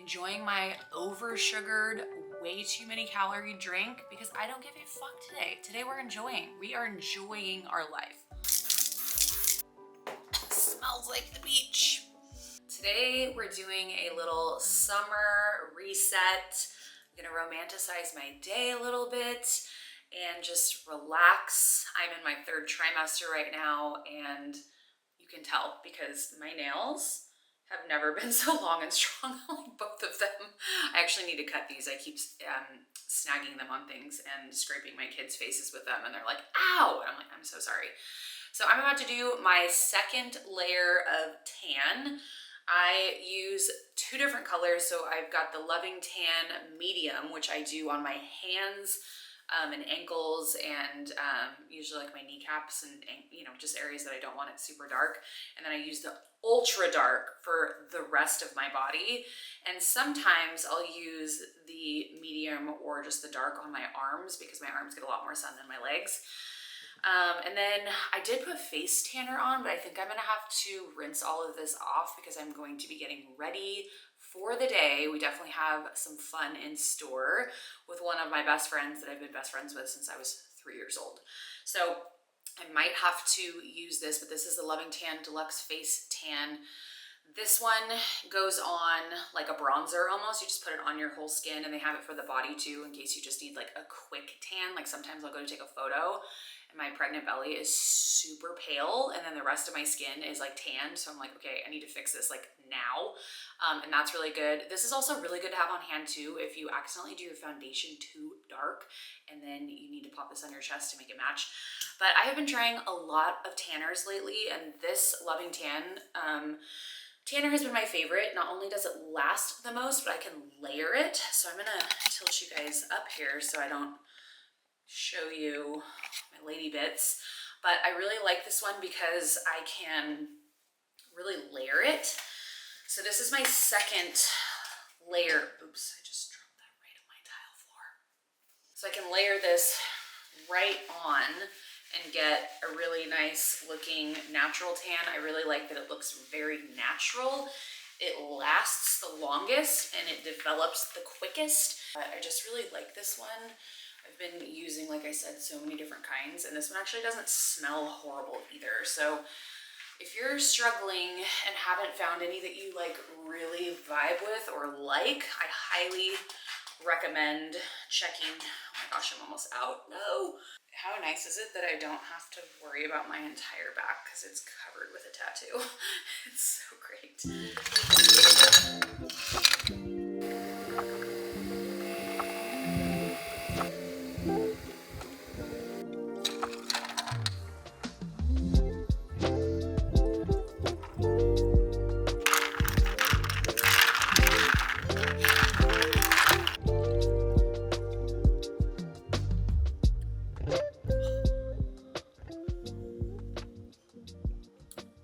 enjoying my over-sugared, way too many calorie drink because I don't give a fuck today. Today we are enjoying our life. Smells like the beach. Today we're doing a little summer reset. I'm gonna romanticize my day a little bit and just relax. I'm in my 3rd trimester right now, and you can tell because my nails have never been so long and strong, like both of them. I actually need to cut these. I keep snagging them on things and scraping my kids' faces with them, and they're like, ow! And I'm like, I'm so sorry. So I'm about to do my 2nd layer of tan. I use 2 different colors. So I've got the Loving Tan Medium, which I do on my hands and ankles and usually like my kneecaps and just areas that I don't want it super dark. And then I use the ultra dark for the rest of my body. And sometimes I'll use the medium or just the dark on my arms because my arms get a lot more sun than my legs. And then I did put face tanner on, but I think I'm gonna have to rinse all of this off because I'm going to be getting ready for the day. We definitely have some fun in store with one of my best friends that I've been best friends with since I was 3 years old. So I might have to use this, but this is the Loving Tan Deluxe Face Tan. This one goes on like a bronzer almost. You just put it on your whole skin, and they have it for the body too in case you just need like a quick tan. Like sometimes I'll go to take a photo and my pregnant belly is super pale and then the rest of my skin is like tan. So I'm like, okay, I need to fix this like now. And that's really good. This is also really good to have on hand too if you accidentally do your foundation too dark and then you need to pop this on your chest to make it match. But I have been trying a lot of tanners lately, and this Loving Tan tanner has been my favorite. Not only does it last the most, but I can layer it. So I'm gonna tilt you guys up here so I don't show you my lady bits. But I really like this one because I can really layer it. So this is my 2nd layer. Oops, I just dropped that right on my tile floor. So I can layer this right on and get a really nice looking natural tan. I really like that it looks very natural. It lasts the longest and it develops the quickest. I just really like this one. I've been using, like I said, so many different kinds, and this one actually doesn't smell horrible either. So if you're struggling and haven't found any that you like really vibe with or like, I highly recommend checking. Oh my gosh, I'm almost out. No. How nice is it that I don't have to worry about my entire back because it's covered with a tattoo? It's so great.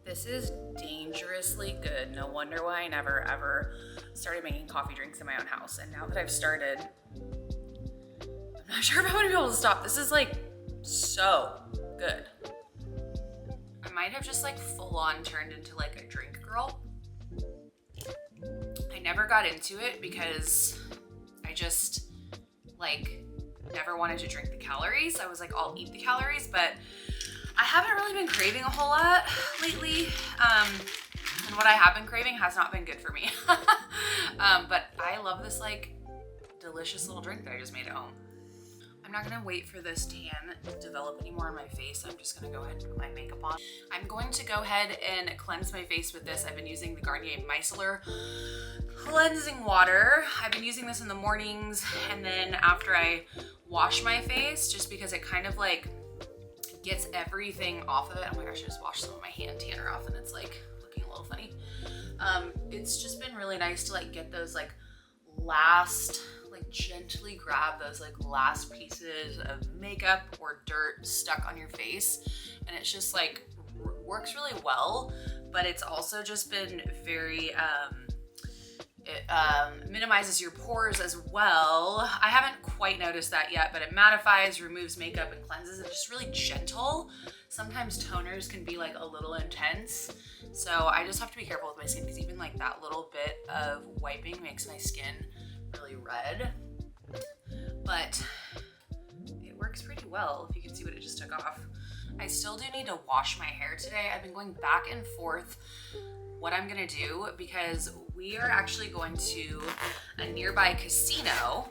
This is dangerously good. No wonder why I never ever started making coffee drinks in my own house. And now that I've started, I'm not sure if I'm gonna be able to stop. This is like so good. I might have just like full on turned into like a drink girl. I never got into it because I just like never wanted to drink the calories. I was like, I'll eat the calories, but I haven't really been craving a whole lot lately. And what I have been craving has not been good for me. But I love this like delicious little drink that I just made at home. I'm not gonna wait for this tan to develop anymore on my face. I'm just gonna go ahead and put my makeup on. I'm going to go ahead and cleanse my face with this. I've been using the Garnier Micellar cleansing water. I've been using this in the mornings and then after I wash my face, just because it kind of like gets everything off of it. Oh my gosh, I just washed some of my hand tanner off and it's like looking a little funny. It's just been really nice to like get those like last, like gently grab those like last pieces of makeup or dirt stuck on your face. And it's just like works really well, but it's also just been very, it minimizes your pores as well. I haven't quite noticed that yet, but it mattifies, removes makeup, and cleanses. It's just really gentle. sometimes toners can be like a little intense. So I just have to be careful with my skin because even like that little bit of wiping makes my skin really red. But it works pretty well if you can see what it just took off. I still do need to wash my hair today. I've been going back and forth what I'm gonna do because we are actually going to a nearby casino.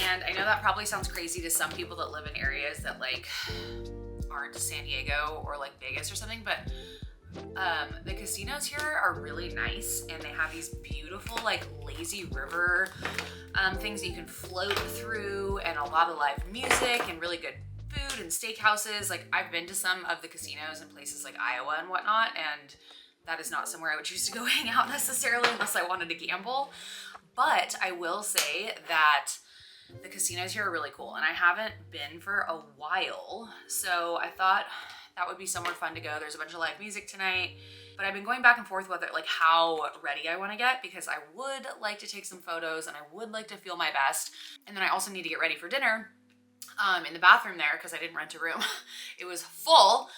And I know that probably sounds crazy to some people that live in areas that like aren't San Diego or like Vegas or something, but the casinos here are really nice and they have these beautiful like lazy river things that you can float through and a lot of live music and really good food and steakhouses. Like I've been to some of the casinos in places like Iowa and whatnot, and that is not somewhere I would choose to go hang out necessarily unless I wanted to gamble. But I will say that the casinos here are really cool and I haven't been for a while. So I thought that would be somewhere fun to go. There's a bunch of live music tonight, but I've been going back and forth whether like how ready I want to get because I would like to take some photos and I would like to feel my best. And then I also need to get ready for dinner in the bathroom there because I didn't rent a room. It was full.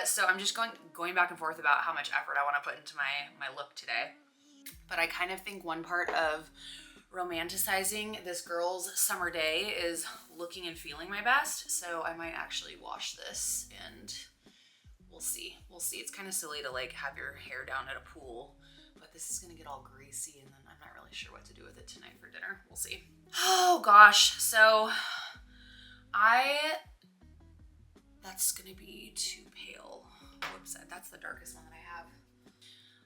So I'm just going back and forth about how much effort I want to put into my look today. But I kind of think one part of romanticizing this girl's summer day is looking and feeling my best. So I might actually wash this and we'll see. We'll see. It's kind of silly to like have your hair down at a pool, but this is gonna get all greasy and then I'm not really sure what to do with it tonight for dinner. We'll see. Oh gosh. So that's gonna be too pale. Whoops, that's the darkest one that I have.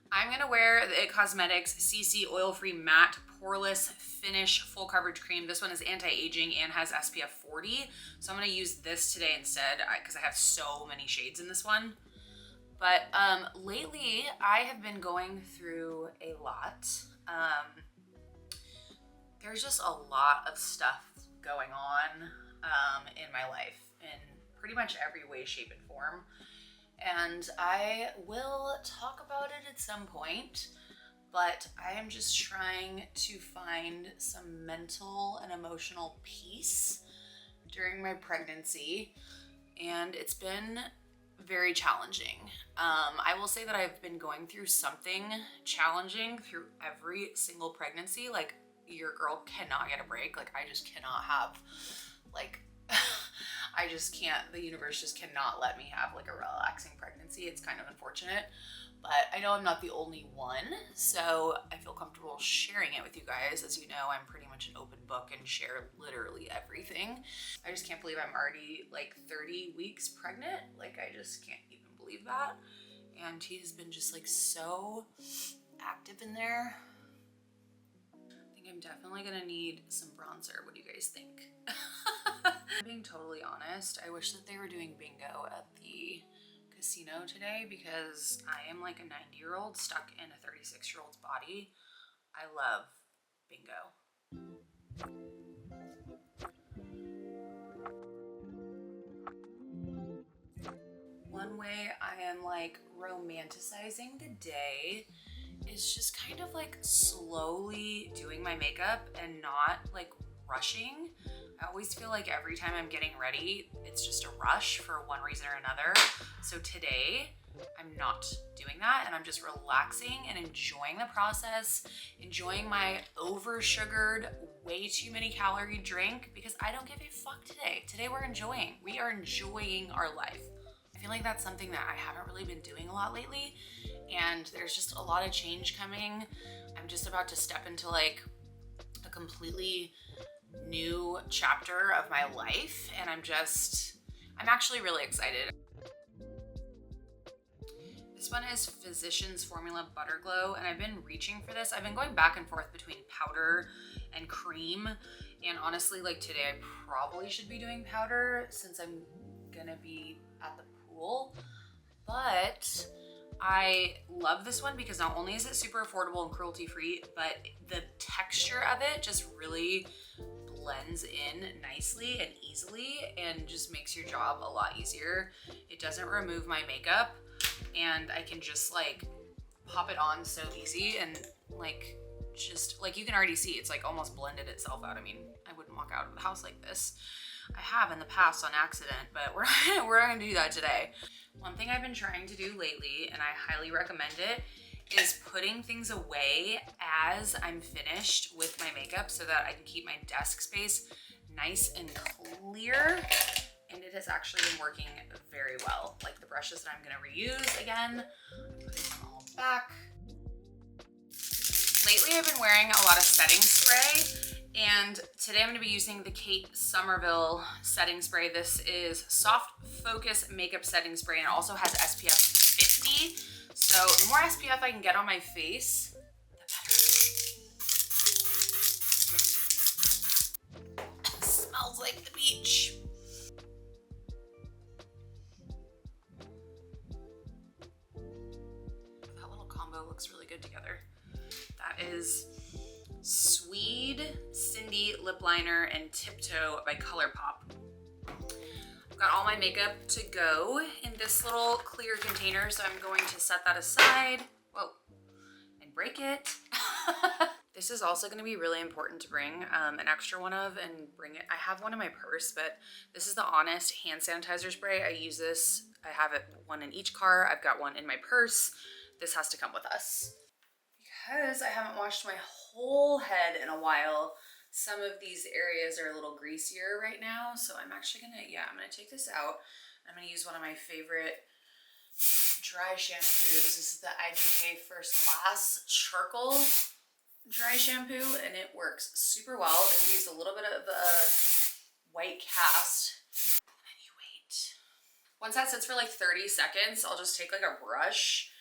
I'm gonna wear the It Cosmetics CC Oil-Free Matte Poreless Finish Full Coverage Cream. This one is anti-aging and has SPF 40. So I'm gonna use this today instead because I have so many shades in this one. But lately I have been going through a lot. There's just a lot of stuff going on in my life in pretty much every way, shape, and form. And I will talk about it at some point, but I am just trying to find some mental and emotional peace during my pregnancy, and it's been very challenging. I will say that I've been going through something challenging through every single pregnancy. Like, your girl cannot get a break. Like, I just cannot have, like, I just can't, the universe just cannot let me have like a relaxing pregnancy. It's kind of unfortunate, but I know I'm not the only one, so I feel comfortable sharing it with you guys. As you know, I'm pretty much an open book and share literally everything. I just can't believe I'm already like 30 weeks pregnant. Like, I just can't even believe that. And he has been just like so active in there. I think I'm definitely gonna need some bronzer. What do you guys think? Being totally honest, I wish that they were doing bingo at the casino today because I am like a 90-year-old stuck in a 36-year-old's body. I love bingo. One way I am like romanticizing the day is just kind of like slowly doing my makeup and not like rushing. I always feel like every time I'm getting ready, it's just a rush for one reason or another. So today, I'm not doing that and I'm just relaxing and enjoying the process, enjoying my over-sugared, way too many calorie drink because I don't give a fuck today. Today we are enjoying our life. I feel like that's something that I haven't really been doing a lot lately, and there's just a lot of change coming. I'm just about to step into like a completely new chapter of my life, and I'm actually really excited. This one is Physicians Formula Butter Glow, and I've been reaching for this. I've been going back and forth between powder and cream, and honestly, like today I probably should be doing powder since I'm gonna be at the pool, but I love this one because not only is it super affordable and cruelty-free, but the texture of it just really blends in nicely and easily and just makes your job a lot easier. It doesn't remove my makeup and I can just like pop it on so easy and like just like you can already see it's like almost blended itself out. I mean, I wouldn't walk out of the house like this. I have in the past on accident, but we're not gonna do that today. One thing I've been trying to do lately, and I highly recommend it, is putting things away as I'm finished with my makeup so that I can keep my desk space nice and clear. And it has actually been working very well. Like the brushes that I'm gonna reuse again, putting them all back. Lately I've been wearing a lot of setting spray, and today I'm gonna be using the Kate Somerville setting spray. This is Soft Focus Makeup Setting Spray, and it also has SPF 50. So the more SPF I can get on my face, the better. It smells like the beach. That little combo looks really good together. That is Swede Cindy Lip Liner and Tiptoe by Colourpop. I've got all my makeup to go in this little clear container, so I'm going to set that aside. Whoa, and break it. This is also going to be really important to bring an extra one of and bring it. I have one in my purse, but this is the Honest hand sanitizer spray. I use this. I have it one in each car. I've got one in my purse. This has to come with us. Because I haven't washed my whole head in a while, some of these areas are a little greasier right now, so I'm actually gonna, I'm gonna take this out. I'm gonna use one of my favorite dry shampoos. This is the IGK First Class Charcoal Dry Shampoo, and it works super well. It leaves a little bit of a white cast. And then you wait. Once that sits for like 30 seconds, I'll just take like a brush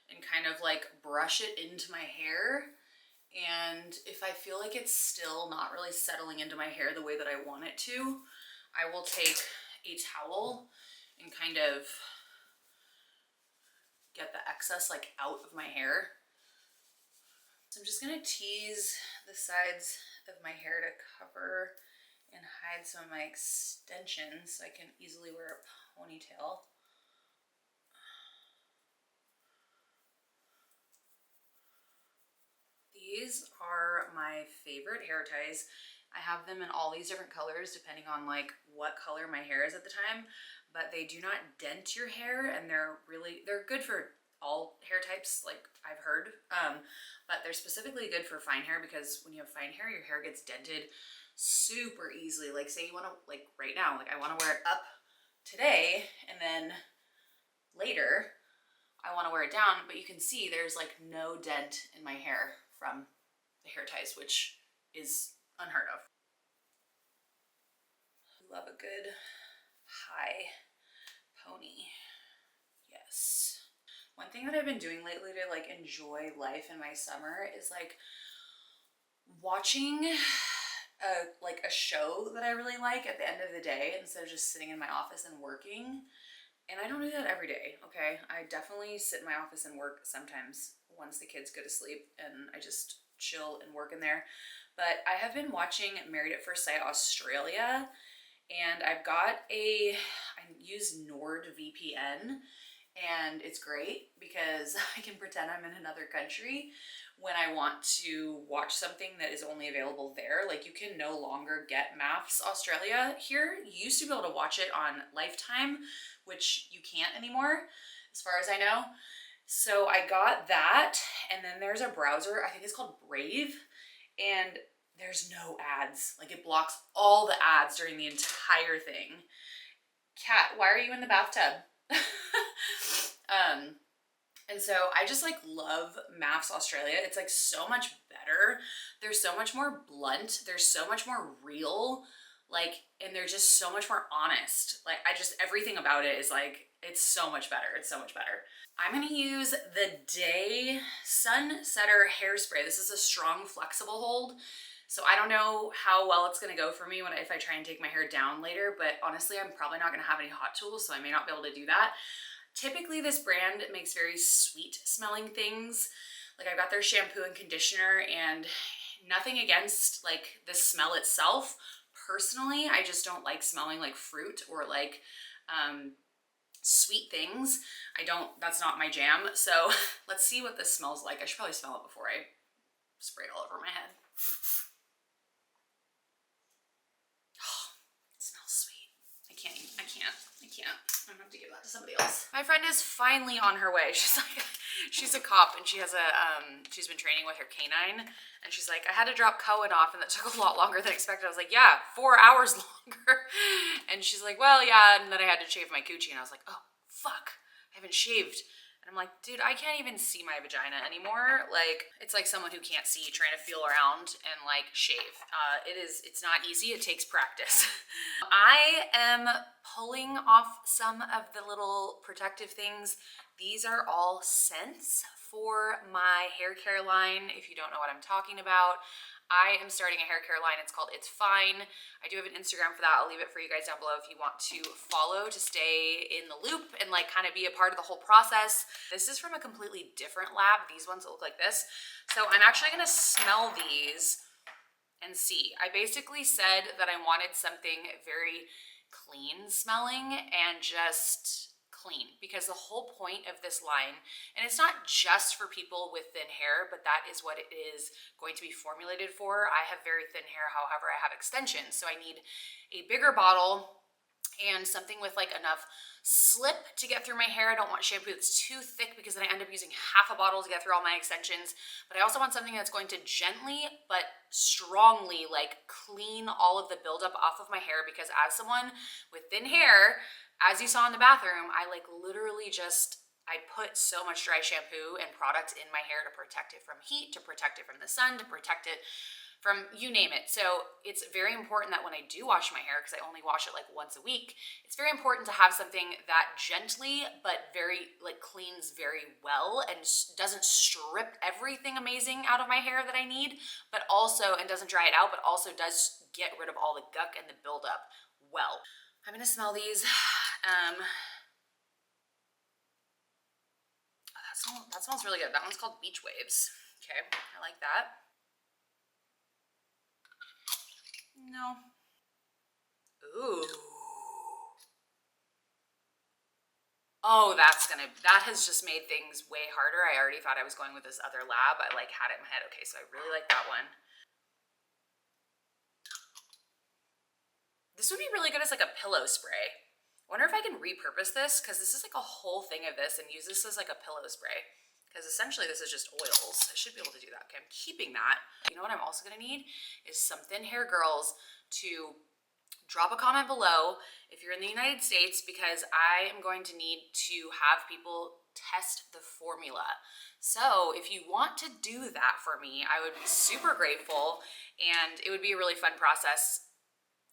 and kind of like brush it into my hair. And if I feel like it's still not really settling into my hair the way that I want it to, I will take a towel and kind of get the excess like out of my hair. So I'm just gonna tease the sides of my hair to cover and hide some of my extensions so I can easily wear a ponytail. These are my favorite hair ties. I have them in all these different colors depending on like what color my hair is at the time, but they do not dent your hair, and they're good for all hair types, like I've heard, but they're specifically good for fine hair because when you have fine hair, your hair gets dented super easily. Like say you want to, like right now, like I want to wear it up today and then later I want to wear it down, but you can see there's like no dent in my hair from the hair ties, which is unheard of. Love a good high pony. Yes. One thing that I've been doing lately to like enjoy life in my summer is like watching a show that I really like at the end of the day instead of just sitting in my office and working. And I don't do that every day, okay? I definitely sit in my office and work sometimes once the kids go to sleep, and I just chill and work in there. But I have been watching Married at First Sight Australia, and I use NordVPN, and it's great because I can pretend I'm in another country when I want to watch something that is only available there. Like you can no longer get MAFS Australia here. You used to be able to watch it on Lifetime, which you can't anymore, as far as I know. So I got that, and then there's a browser, I think it's called Brave, and there's no ads. Like it blocks all the ads during the entire thing. Cat, why are you in the bathtub? And so I just like love MAFS Australia. It's like so much better. They're so much more blunt. They're so much more real. Like, and they're just so much more honest. Like everything about it is like, it's so much better. It's so much better. I'm gonna use the Day Sunsetter Hairspray. This is a strong, flexible hold. So I don't know how well it's gonna go for me if I try and take my hair down later, but honestly, I'm probably not gonna have any hot tools, so I may not be able to do that. Typically, this brand makes very sweet smelling things. Like I got their shampoo and conditioner, and nothing against like the smell itself. Personally, I just don't like smelling like fruit or like sweet things. That's not my jam. So let's see what this smells like. I should probably smell it before I spray it all over my head. Oh, it smells sweet. I can't. I'm gonna have to give that to somebody else. My friend is finally on her way. She's like, she's a cop and she has a, she's been training with her canine. And she's like, I had to drop Cohen off and that took a lot longer than expected. I was like, yeah, 4 hours longer. And she's like, well, yeah. And then I had to shave my coochie. And I was like, oh, fuck, I haven't shaved. And I'm like, dude, I can't even see my vagina anymore. Like, it's like someone who can't see trying to feel around and like shave. It's not easy. It takes practice. I am pulling off some of the little protective things. These are all scents for my hair care line. If you don't know what I'm talking about, I am starting a hair care line. It's called It's Fine. I do have an Instagram for that. I'll leave it for you guys down below if you want to follow to stay in the loop and like kind of be a part of the whole process. This is from a completely different lab. These ones look like this. So I'm actually gonna smell these and see. I basically said that I wanted something very clean smelling and just clean, because the whole point of this line, and it's not just for people with thin hair, but that is what it is going to be formulated for. I have very thin hair, however, I have extensions, so I need a bigger bottle and something with like enough slip to get through my hair. I don't want shampoo that's too thick because then I end up using half a bottle to get through all my extensions. But I also want something that's going to gently but strongly like clean all of the buildup off of my hair, because as someone with thin hair, as you saw in the bathroom, I like literally I put so much dry shampoo and product in my hair to protect it from heat, to protect it from the sun, to protect it from you name it. So it's very important that when I do wash my hair, because I only wash it like once a week, it's very important to have something that gently but very like cleans very well and doesn't strip everything amazing out of my hair that I need, but also, and doesn't dry it out, but also does get rid of all the gunk and the buildup well. I'm gonna smell these. That smells really good. That one's called Beach Waves. Okay, I like that. No. Ooh. Oh, that has just made things way harder. I already thought I was going with this other lab. I like had it in my head. Okay, so I really like that one. This would be really good as like a pillow spray. I wonder if I can repurpose this, because this is like a whole thing of this, and use this as like a pillow spray. Because essentially this is just oils. I should be able to do that. Okay, I'm keeping that. You know what I'm also gonna need is some thin hair girls to drop a comment below if you're in the United States, because I am going to need to have people test the formula. So if you want to do that for me, I would be super grateful, and it would be a really fun process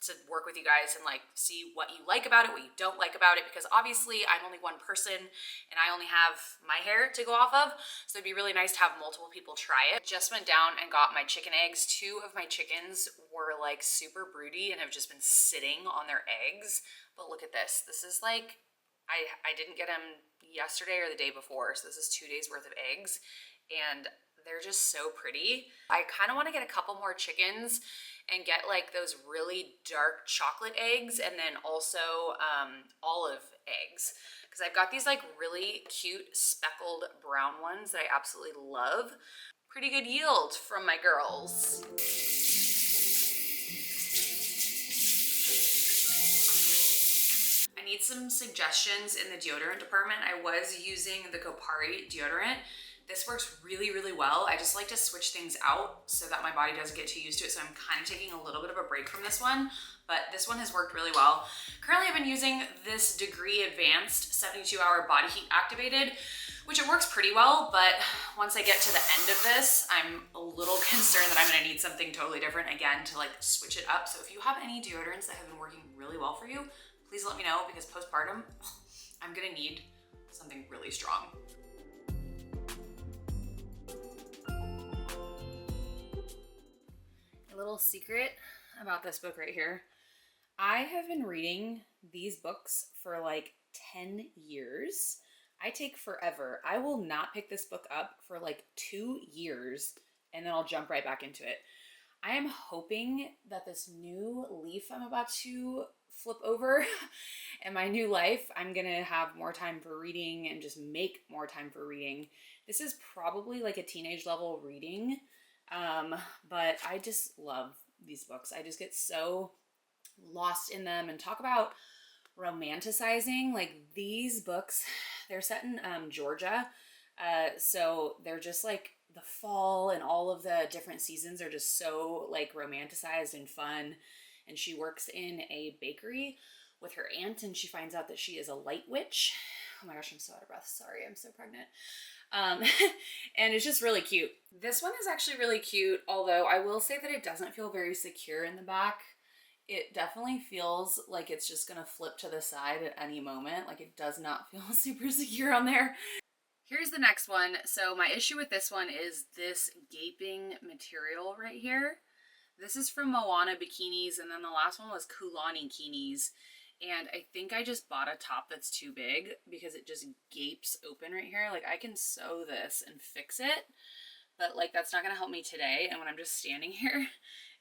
to work with you guys and like see what you like about it, what you don't like about it, because obviously I'm only one person and I only have my hair to go off of, so it'd be really nice to have multiple people try it. Just went down and got my chicken eggs. 2 of my chickens were like super broody and have just been sitting on their eggs, but look at this. This is like, I didn't get them yesterday or the day before, so this is 2 days worth of eggs, and they're just so pretty. I kind of want to get a couple more chickens and get like those really dark chocolate eggs, and then also olive eggs, because I've got these like really cute speckled brown ones that I absolutely love. Pretty good yield from my girls. I need some suggestions in the deodorant department. I was using the Kopari deodorant. This works really, really well. I just like to switch things out so that my body doesn't get too used to it. So I'm kind of taking a little bit of a break from this one, but this one has worked really well. Currently, I've been using this Degree Advanced 72-hour body heat activated, which it works pretty well, but once I get to the end of this, I'm a little concerned that I'm gonna need something totally different again to like switch it up. So if you have any deodorants that have been working really well for you, please let me know, because postpartum, I'm gonna need something really strong. A little secret about this book right here. I have been reading these books for like 10 years. I take forever. I will not pick this book up for like 2 years and then I'll jump right back into it. I am hoping that this new leaf I'm about to flip over in my new life, I'm gonna have more time for reading and just make more time for reading. This is probably like a teenage level reading. But I just love these books. I just get so lost in them, and talk about Romanticizing. Like these books, they're set in Georgia. So they're just like the fall and all of the different seasons are just so like romanticized and fun. And she works in a bakery with her aunt, and she finds out that she is a light witch. Oh my gosh, I'm so out of breath. Sorry, I'm so pregnant. And it's just really cute. This one is actually really cute, although I will say that it doesn't feel very secure in the back. It definitely feels like it's just gonna flip to the side at any moment. Like it does not feel super secure on there. Here's the next one. So my issue with this one is this gaping material right here. This is from Moana Bikinis, and then the last one was Kulani Kinis. And I think I just bought a top that's too big because it just gapes open right here. Like I can sew this and fix it, but like that's not gonna help me today. And when I'm just standing here,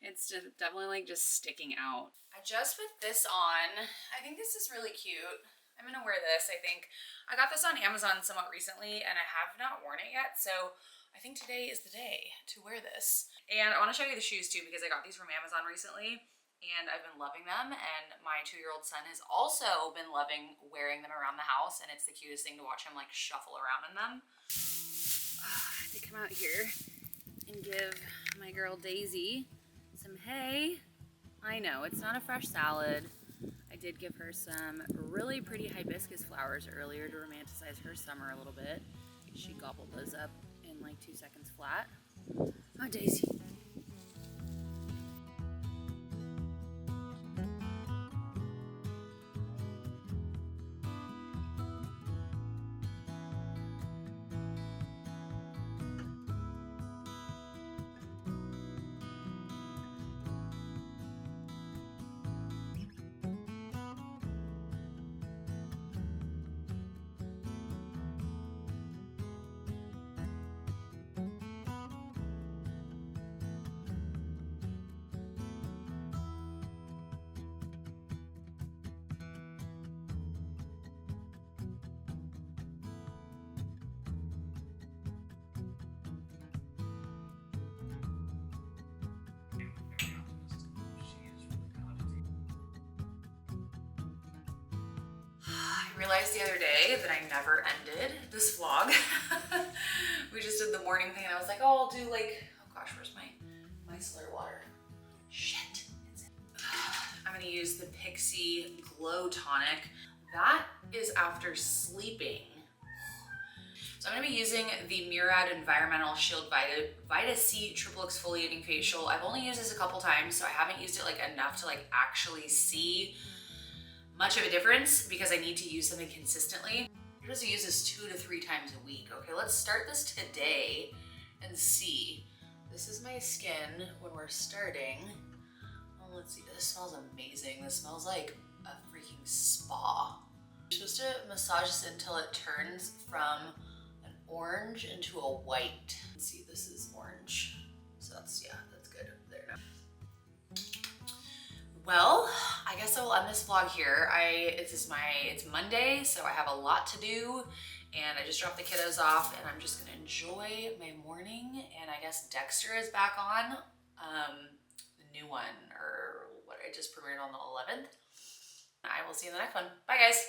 it's just definitely like just sticking out. I just put this on. I think this is really cute. I'm gonna wear this, I think. I got this on Amazon somewhat recently and I have not worn it yet, so I think today is the day to wear this. And I wanna show you the shoes too because I got these from Amazon recently and I've been loving them, and my 2-year-old son has also been loving wearing them around the house, and it's the cutest thing to watch him like shuffle around in them. I have to come out here and give my girl Daisy some hay. I know, it's not a fresh salad. I did give her some really pretty hibiscus flowers earlier to romanticize her summer a little bit. She gobbled those up in like 2 seconds flat. Oh, Daisy. Realized the other day that I never ended this vlog. We just did the morning thing and I was like, oh, I'll do like, oh gosh, where's my micellar water? Shit. I'm gonna use the Pixie Glow Tonic. That is after sleeping. So I'm gonna be using the Murad Environmental Shield Vita-C Triple Exfoliating Facial. I've only used this a couple times, so I haven't used it like enough to like actually see much of a difference because I need to use something consistently. You're supposed to use this 2 to 3 times a week. Okay, let's start this today and see. This is my skin when we're starting. Oh, let's see, this smells amazing. This smells like a freaking spa. You're supposed to massage this until it turns from an orange into a white. Let's see, this is orange. So that's, yeah, that's good. There now. Well, I guess I will end this vlog here. It's Monday, so I have a lot to do, and I just dropped the kiddos off, and I'm just gonna enjoy my morning. And I guess Dexter is back on, the new one, or what I just premiered on the 11th. I will see you in the next one. Bye, guys.